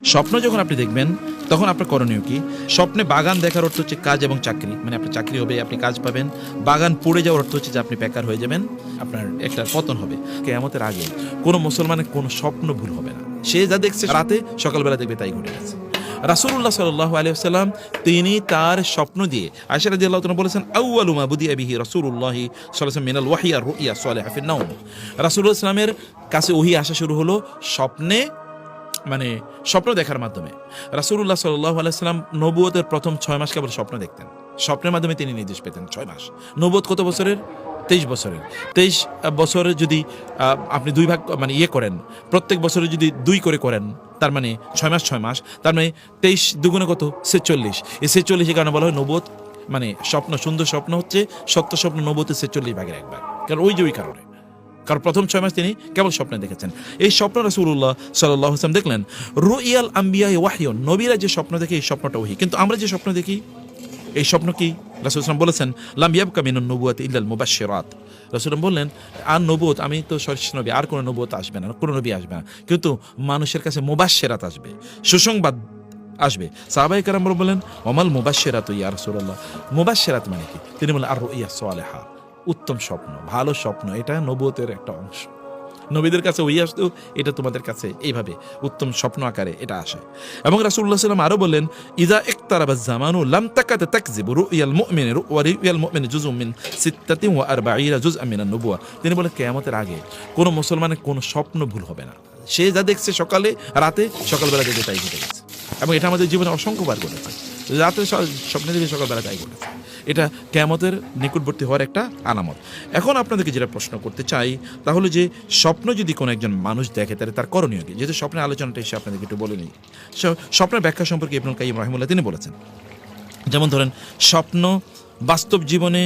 স্বপ্ন যখন আপনি দেখবেন তখন আপনার করণীয় কি? স্বপ্নে বাগান দেখার অর্থ হচ্ছে কাজ এবং চাকরি, মানে আপনার চাকরি হবে, আপনি কাজ পাবেন। বাগান পড়ে যাওয়ার অর্থ হচ্ছে যে আপনি বেকার হয়ে যাবেন, আপনার একটা পতন হবে। কিয়ামতের আগে কোনো মুসলমানের কোনো স্বপ্ন ভুল হবে না। সে যা দেখছে রাতে সকালবেলা দেখবে তাই ঘটে গেছে। রাসূলুল্লাহ সাল্লাল্লাহু আলাইহি ওয়াসাল্লাম তিনি তার স্বপ্ন দিয়ে আয়েশা রাদিয়াল্লাহু তাআলা বলেছেন, আউয়ালু মা বুদিয়া বিহি রাসূলুল্লাহ সাল্লাল্লাহু আলাইহি ওয়াসাল্লাম মিনাল ওয়াহয়ি আর রুইয়া সালিহা ফিন নাওম। রাসূলুল্লাহ সাল্লাল্লাহু আলাইহি ওয়াসাল্লামের কাছে ওহী আসা শুরু হলো স্বপ্নে, মানে স্বপ্ন দেখার মাধ্যমে। রাসূলুল্লাহ সাল্লাল্লাহু আলাইহি ওয়াসাল্লাম নবুয়তের প্রথম 6 মাস কেবল স্বপ্ন দেখতেন। স্বপ্নের মাধ্যমে তিনি নির্দেশ পেতেন 6 মাস। নবুয়ত কত বছরের? 23 বছরের। 23 বছরে যদি আপনি দুই ভাগ মানে করেন, প্রত্যেক বছরে যদি 2 করে করেন, তার মানে 6 মাস 6 মাস, তার মানে 23 দুগুণে কত? 46। এই 46 কারণে বলা হয় নবুয়ত, মানে স্বপ্ন, সুন্দর স্বপ্ন হচ্ছে সত্য স্বপ্ন নবুয়তের 46 ভাগের 1 ভাগ। কারণ ওই যে ওই কারণে, কারণ প্রথম 6 মাস তিনি কেবল স্বপ্নে দেখেছেন। এই স্বপ্ন রাসূলুল্লাহ সাল্লাল্লাহু আলাইহি ওয়াসাল্লাম দেখলেন। রুইয়াল আম্বিয়া ওয়াহয়ুন, নবীরা যে স্বপ্ন দেখে এই স্বপ্নটা ওহী। কিন্তু আমরা যে স্বপ্ন দেখি এই স্বপ্ন কি? রাসূল সাল্লাল্লাহু বলেছেন, লাম ইয়াবকা মিনান নবুওয়াতি ইল্লাল মুবাশশিরাত। রাসূল বললেন, আর নবুয়ত, আমি তো শেষ নবী, আর কোনো নবুয়ত আসবে না, কোনো নবী আসবে না, কিন্তু মানুষের কাছে মুবাশশিরাত আসবে, সুসংবাদ আসবে। সাহাবায়ে কেরাম বললেন, ওমাল মুবাশশিরাতু ইয়া রাসূলুল্লাহ, মুবাশশিরাত মানে কি? তিনি বললেন, আর রুইয়া সালিহা, উত্তম স্বপ্ন, ভালো স্বপ্ন, এটা নবুয়তের একটা অংশ। নবীদের কাছে ওই আসতো, এটা তোমাদের কাছে এইভাবে উত্তম স্বপ্ন আকারে এটা আসে। এবং রাসূলুল্লাহ সাল্লাল্লাহু আলাইহি ওয়াসাল্লাম আরো বললেন, ইযা ইকতারাবা জামানু লাম তাকাত তাকযিবু রুয়াল মুমিনি ওয়া রুয়াল মুমিনি জুজউম মিন 46 জুজআম মিনান নবুওয়া। তিনি বলেন কিয়ামতের আগে কোন মুসলমানের কোন স্বপ্ন ভুল হবে না। সে যা দেখছে সকালে রাতে, সকালবেলা দেখে তাই ঘটে গেছে। এবং এটা আমাদের জীবনে অসংখ্যবার ঘটেছে। রাতে স্বপ্নে দেখে সকালবেলা তাই ঘটেছে। এটা কিয়ামতের নিকটবর্তী হওয়ার একটা আলামত। এখন আপনাদেরকে যেটা প্রশ্ন করতে চাই তাহলে যে স্বপ্ন যদি কোনো একজন মানুষ দেখে তাহলে তার করণীয় কি? যেহেতু স্বপ্নের আলোচনাটা এসে আপনাদেরকে একটু বলে নিই। স্বপ্নের ব্যাখ্যা সম্পর্কে ইবনুল কাইয়্যিম রাহিমাহুল্লাহ তিনি বলেছেন, যেমন ধরেন স্বপ্ন বাস্তব জীবনে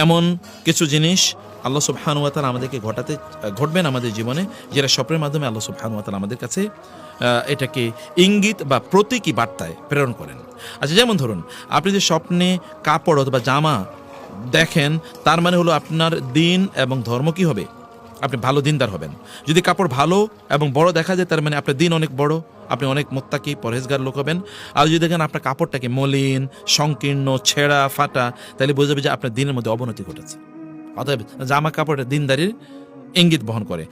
এমন কিছু জিনিস আল্লাহ সুবহানাহু ওয়া তাআলা আমাদেরকে ঘটবেন আমাদের জীবনে, যেটা স্বপ্নের মাধ্যমে আল্লাহ সুবহানাহু ওয়া তাআলা আমাদের কাছে এটাকে ইঙ্গিত বা প্রতীকী বার্তায় প্রেরণ করেন। আচ্ছা, যেমন ধরুন আপনি যে স্বপ্নে কাপড় অথবা জামা দেখেন, তার মানে হলো আপনার দিন এবং ধর্ম কি হবে? আপনি ভালো দিনদার হবেন। যদি কাপড় ভালো এবং বড় দেখা যায়, তার মানে আপনার দিন অনেক বড়, আপনি অনেক মুত্তাকি পরহেজগার লোক হবেন। আর যদি দেখেন আপনার কাপড়টাকে মলিন, সংকীর্ণ, ছেঁড়া ফাটা, তাহলে বোঝাবে যে আপনার দিনের মধ্যে অবনতি ঘটেছে। অতএব জামা কাপড়ের দিনদারির ইঙ্গিত বহন করে।